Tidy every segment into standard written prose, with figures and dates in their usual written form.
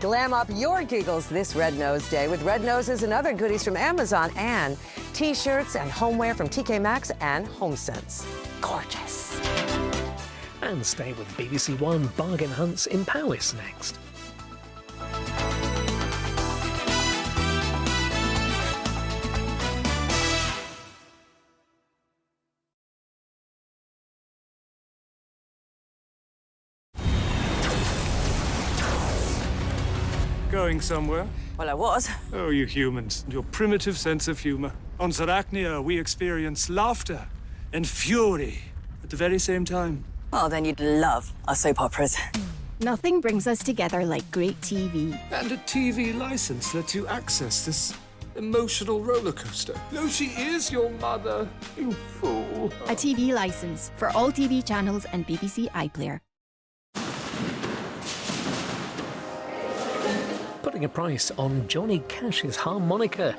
Glam up your giggles this Red Nose Day with Red Noses and other goodies from Amazon and T-shirts and homeware from TK Maxx and HomeSense. Gorgeous. And stay with BBC One bargain hunts in Powys next. Going somewhere? Well, I was. Oh, you humans, your primitive sense of humor. On Zarachnia, we experience laughter and fury at the very same time. Oh, then you'd love our soap operas. Nothing brings us together like great TV. And a TV license lets you access this emotional roller coaster. No, she is your mother, you fool. A TV license for all TV channels and BBC iPlayer. Putting a price on Johnny Cash's harmonica.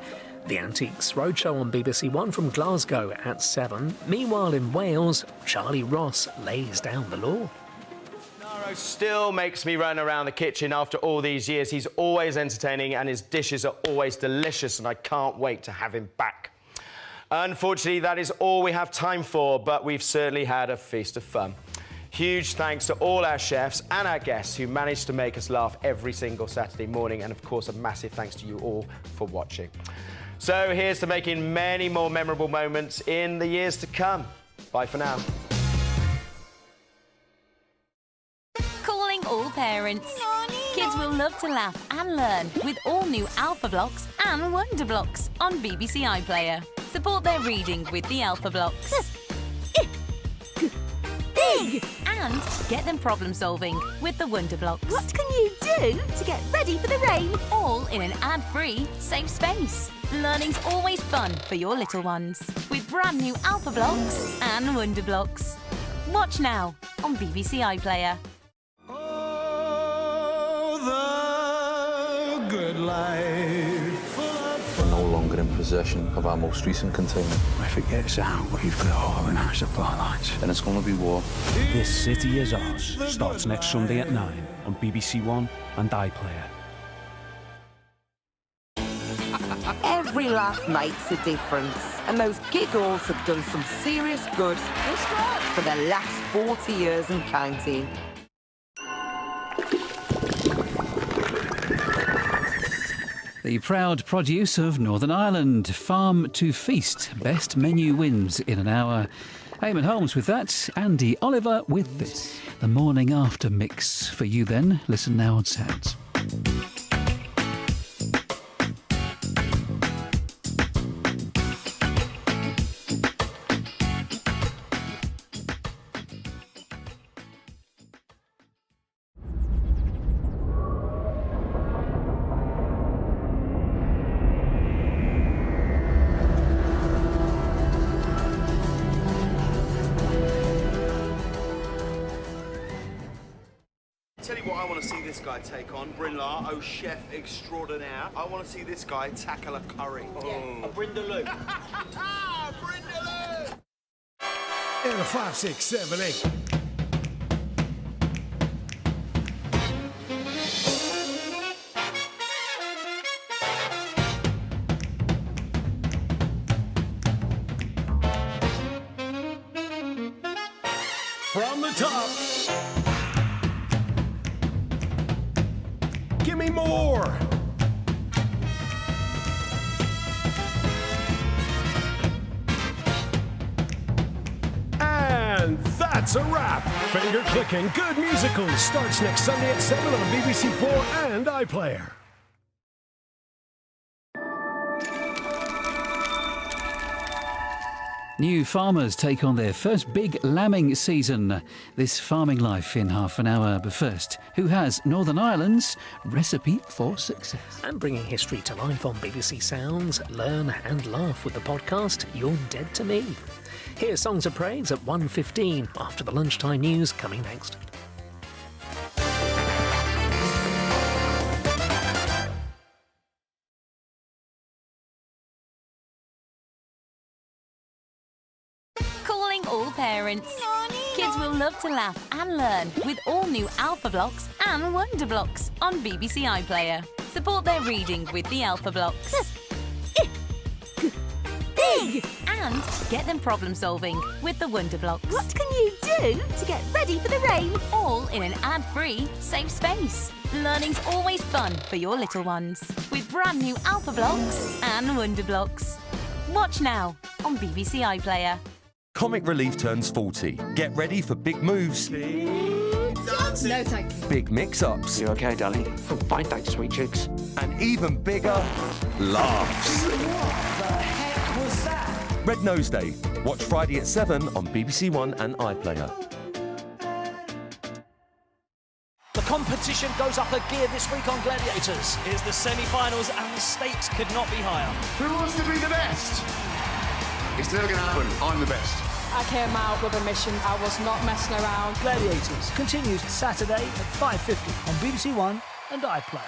The Antiques Roadshow on BBC One from Glasgow at 7. Meanwhile in Wales, Charlie Ross lays down the law. Naro still makes me run around the kitchen after all these years. He's always entertaining and his dishes are always delicious and I can't wait to have him back. Unfortunately, that is all we have time for, but we've certainly had a feast of fun. Huge thanks to all our chefs and our guests who managed to make us laugh every single Saturday morning, and of course a massive thanks to you all for watching. So here's to making many more memorable moments in the years to come. Bye for now. Calling all parents. Kids will love to laugh and learn with all new Alpha Blocks and Wonder Blocks on BBC iPlayer. Support their reading with the Alpha Blocks. And get them problem solving with the Wonder Blocks. What can you do to get ready for the rain? All in an ad-free, safe space. Learning's always fun for your little ones with brand new Alpha Blocks and Wonder Blocks. Watch now on BBC iPlayer. Oh, the good life. We're no longer in possession of our most recent container. If it gets out, we've got all in our supply lines. Then it's going to be war. This City Is Ours starts next Sunday at 9 on BBC One and iPlayer. Every laugh makes a difference, and those giggles have done some serious good for the last 40 years and counting. The proud produce of Northern Ireland, Farm to Feast. Best menu wins in an hour. Eamon Holmes with that, Andy Oliver with this. The morning after mix for you then. Listen now on Sounds. Tell you what I want to see this guy take on. Brynlar, oh chef extraordinaire. I want to see this guy tackle a curry. Oh. A Brindaloo. Brindaloo! And a 5, 6, 7, 8. From the top. Give me more! And that's a wrap! Finger clicking good musicals starts next Sunday at 7 on BBC 4 and iPlayer. New farmers take on their first big lambing season. This farming life in half an hour. But first, who has Northern Ireland's recipe for success? And bringing history to life on BBC Sounds, learn and laugh with the podcast You're Dead to Me. Here's Songs of Praise at 1:15 after the lunchtime news coming next. Calling all parents. Kids will love to laugh and learn with all new Alpha Blocks and Wonder Blocks on BBC iPlayer. Support their reading with the Alpha Blocks. Big! And get them problem solving with the Wonder Blocks. What can you do to get ready for the rain? All in an ad-free, safe space. Learning's always fun for your little ones with brand new Alpha Blocks and Wonder Blocks. Watch now on BBC iPlayer. Comic Relief turns 40. Get ready for big moves. No, thank you. Big mix-ups. You okay, darling? Oh, fine, thanks, sweet chicks. And even bigger laughs. What the heck was that? Red Nose Day. Watch Friday at 7 on BBC One and iPlayer. The competition goes up a gear this week on Gladiators. Here's the semi-finals and the stakes could not be higher. Who wants to be the best? It's never going to happen. I'm the best. I came out with a mission. I was not messing around. Gladiators continues Saturday at 5:50 on BBC One and iPlayer.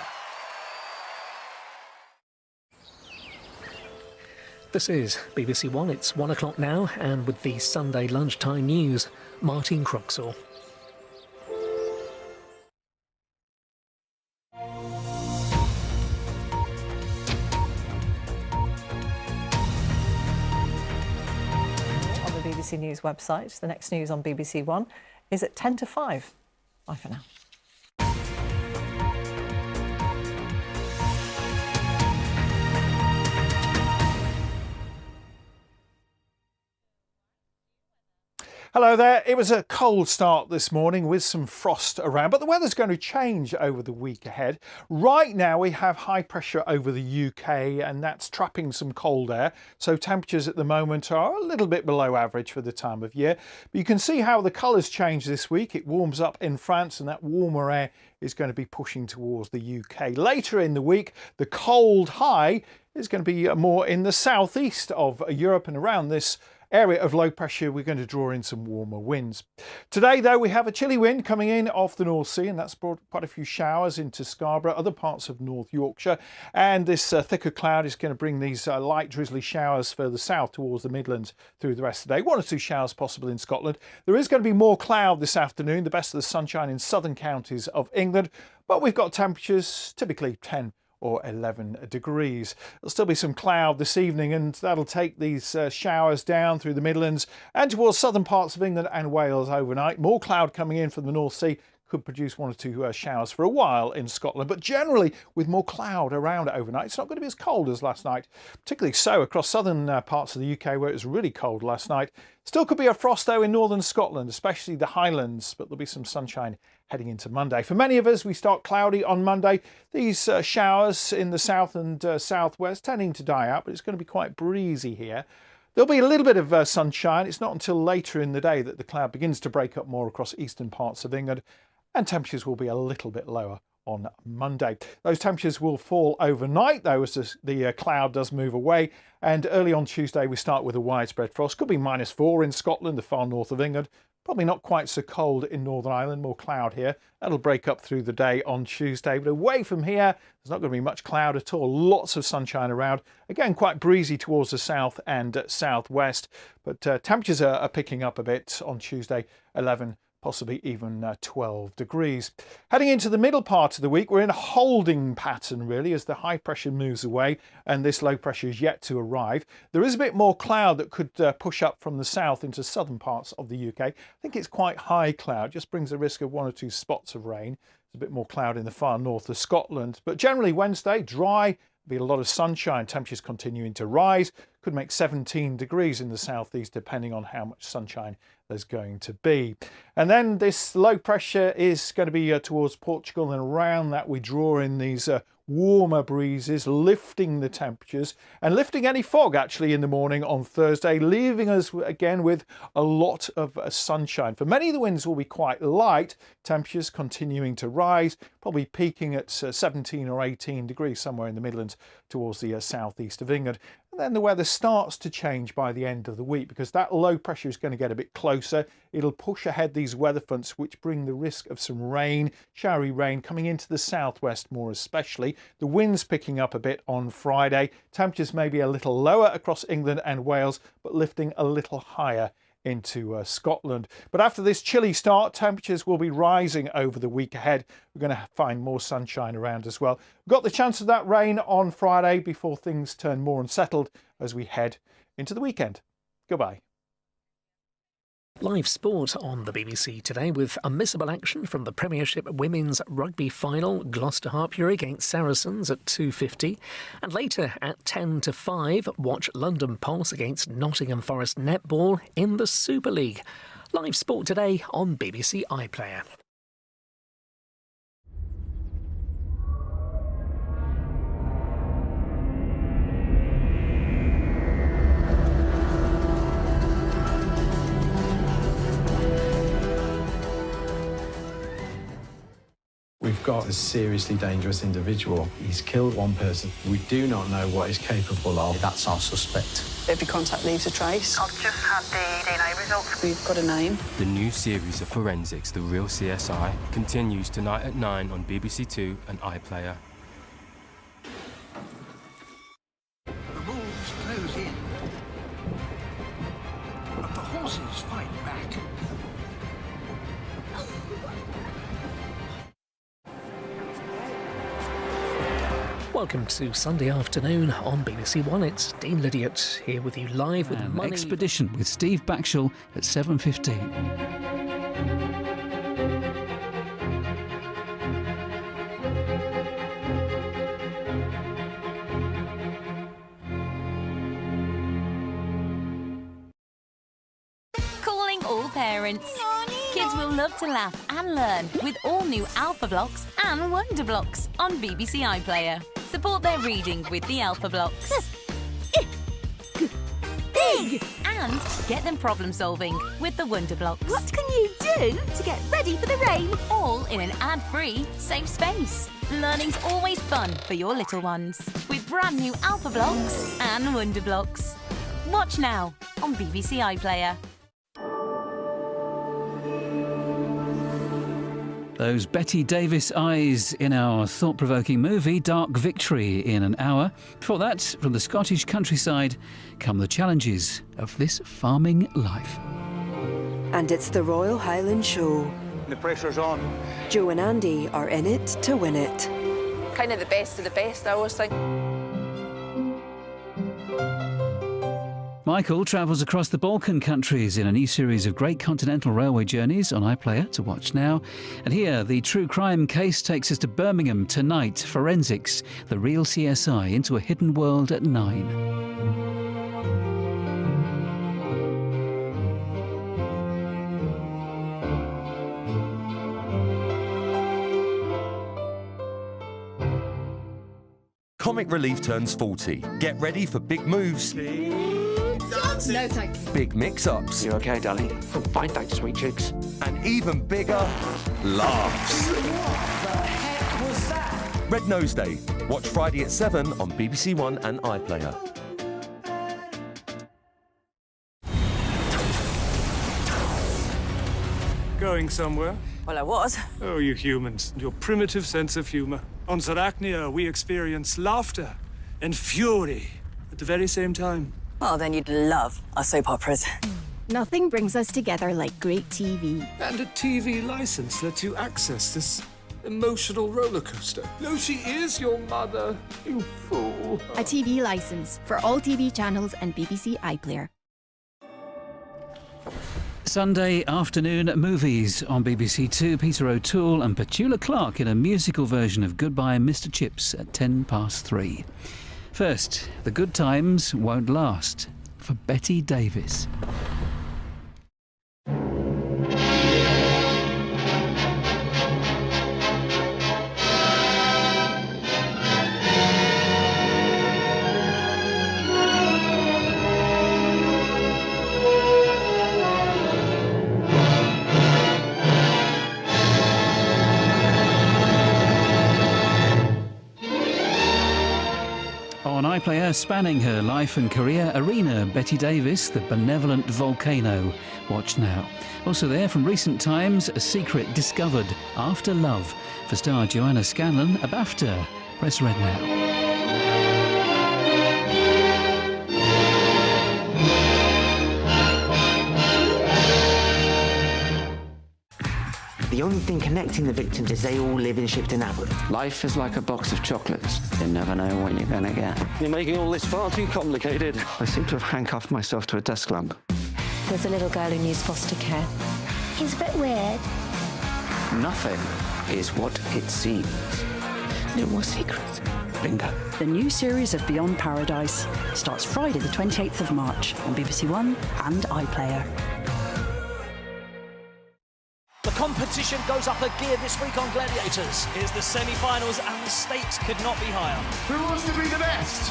This is BBC One. It's 1 o'clock now, and with the Sunday lunchtime news, Martin Croxall. BBC News website. The next news on BBC One is at 10 to 5. Bye for now. Hello there. It was a cold start this morning with some frost around, but the weather's going to change over the week ahead. Right now we have high pressure over the UK and that's trapping some cold air. So temperatures at the moment are a little bit below average for the time of year. But you can see how the colours change this week. It warms up in France and that warmer air is going to be pushing towards the UK. Later in the week, the cold high is going to be more in the southeast of Europe, and around this area of low pressure we're going to draw in some warmer winds. Today though we have a chilly wind coming in off the North Sea, and that's brought quite a few showers into Scarborough, other parts of North Yorkshire, and this thicker cloud is going to bring these light drizzly showers further south towards the Midlands through the rest of the day. 1 or 2 showers possible in Scotland. There is going to be more cloud this afternoon, the best of the sunshine in southern counties of England, but we've got temperatures typically 10 or 11 degrees. There'll still be some cloud this evening, and that'll take these showers down through the Midlands and towards southern parts of England and Wales overnight. More cloud coming in from the North Sea could produce 1 or 2 showers for a while in Scotland, but generally with more cloud around overnight. It's not going to be as cold as last night, particularly so across southern parts of the UK where it was really cold last night. Still could be a frost though in northern Scotland, especially the Highlands, but there'll be some sunshine heading into Monday. For many of us, we start cloudy on Monday. These showers in the south and southwest tending to die out, but it's going to be quite breezy here. There'll be a little bit of sunshine. It's not until later in the day that the cloud begins to break up more across eastern parts of England, and temperatures will be a little bit lower on Monday. Those temperatures will fall overnight though as the cloud does move away, and early on Tuesday we start with a widespread frost. Could be -4 in Scotland, the far north of England. Probably not quite so cold in Northern Ireland, more cloud here. That'll break up through the day on Tuesday, but away from here there's not going to be much cloud at all. Lots of sunshine around. Again, quite breezy towards the south and southwest, but temperatures are picking up a bit on Tuesday, 11 possibly even 12 degrees. Heading into the middle part of the week, we're in a holding pattern really as the high pressure moves away and this low pressure is yet to arrive. There is a bit more cloud that could push up from the south into southern parts of the UK. I think it's quite high cloud, just brings a risk of 1 or 2 spots of rain. There's a bit more cloud in the far north of Scotland, but generally Wednesday, dry. Be a lot of sunshine, temperatures continuing to rise, could make 17 degrees in the southeast depending on how much sunshine there's going to be. And then this low pressure is going to be towards Portugal, and around that we draw in these warmer breezes, lifting the temperatures and lifting any fog actually in the morning on Thursday, leaving us again with a lot of sunshine. For many, the winds will be quite light, temperatures continuing to rise, probably peaking at 17 or 18 degrees somewhere in the Midlands towards the southeast of England. And then the weather starts to change by the end of the week because that low pressure is going to get a bit closer. It'll push ahead these weather fronts which bring the risk of some rain, showery rain coming into the southwest more especially. The winds picking up a bit on Friday. Temperatures may be a little lower across England and Wales, but lifting a little higher into Scotland. But after this chilly start, temperatures will be rising over the week ahead. We're going to find more sunshine around as well. We've got the chance of that rain on Friday before things turn more unsettled as we head into the weekend. Goodbye. Live sport on the BBC today with unmissable action from the Premiership Women's Rugby Final. Gloucester Harpure against Saracens at 2:50. And later at 10 to 5, watch London Pulse against Nottingham Forest Netball in the Super League. Live sport today on BBC iPlayer. We've got a seriously dangerous individual. He's killed one person. We do not know what he's capable of. That's our suspect. Every contact leaves a trace. I've just had the DNA results. We've got a name. The new series of forensics, The Real CSI, continues tonight at 9 on BBC Two and iPlayer. The wolves close in, but the horses fight back. Welcome to Sunday afternoon on BBC One. It's Dean Lydiot here with you live with Money. Expedition with Steve Backshall at 7:15. Calling all parents. Kids will love to laugh and learn with all new Alpha Blocks and Wonder Blocks on BBC iPlayer. Support their reading with the Alpha Blocks. Big! And get them problem solving with the Wonder Blocks. What can you do to get ready for the rain? All in an ad-free, safe space. Learning's always fun for your little ones with brand new Alpha Blocks and Wonder Blocks. Watch now on BBC iPlayer. Those Betty Davis eyes in our thought-provoking movie Dark Victory in an hour. Before that, from the Scottish countryside come the challenges of this farming life. And it's the Royal Highland Show. The pressure's on. Joe and Andy are in it to win it. Kind of the best of the best, I always think. Michael travels across the Balkan countries in a new series of great continental railway journeys on iPlayer to watch now. And here, the true crime case takes us to Birmingham tonight. Forensics, The Real CSI, into a hidden world at 9. Comic Relief turns 40. Get ready for big moves. No, thank you. Big mix-ups. You okay, darling? I'm fine, thanks, sweet cheeks. And even bigger laughs. What the heck was that? Red Nose Day. Watch Friday at 7 on BBC One and iPlayer. Going somewhere? Well, I was. Oh, you humans, and your primitive sense of humour. On Arachnia, we experience laughter and fury at the very same time. Well, then you'd love our soap operas. Nothing brings us together like great TV. And a TV license lets you access this emotional roller coaster. No, she is your mother, you fool. A TV license for all TV channels and BBC iPlayer. Sunday afternoon movies on BBC Two. Peter O'Toole and Petula Clark in a musical version of Goodbye Mr. Chips at 3:10. First, The Good Times Won't Last for Betty Davis. On iPlayer, spanning her life and career, Arena, Betty Davis, the benevolent volcano. Watch now. Also there from recent times, A Secret Discovered, After Love. For star Joanna Scanlon, a BAFTA. Press red now. The only thing connecting the victims is they all live in Shipton Abbott. Life is like a box of chocolates. You never know what you're gonna get. You're making all this far too complicated. I seem to have handcuffed myself to a desk lamp. There's a little girl who needs foster care. He's a bit weird. Nothing is what it seems. No more secrets. Bingo. The new series of Beyond Paradise starts Friday the 28th of March on BBC One and iPlayer. The competition goes up a gear this week on Gladiators. Here's the semi-finals and the stakes could not be higher. Who wants to be the best?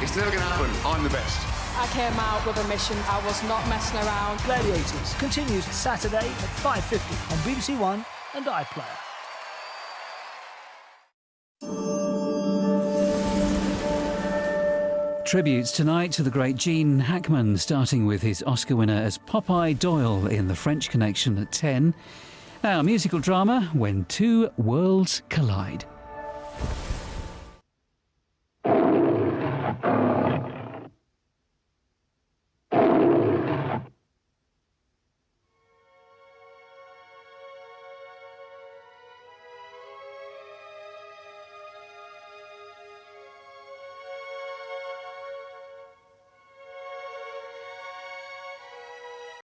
It's never going to happen. I'm the best. I came out with a mission. I was not messing around. Gladiators continues Saturday at 5:50 on BBC One and iPlayer. Tributes tonight to the great Gene Hackman, starting with his Oscar winner as Popeye Doyle in The French Connection at 10. Now, musical drama, When Two Worlds Collide.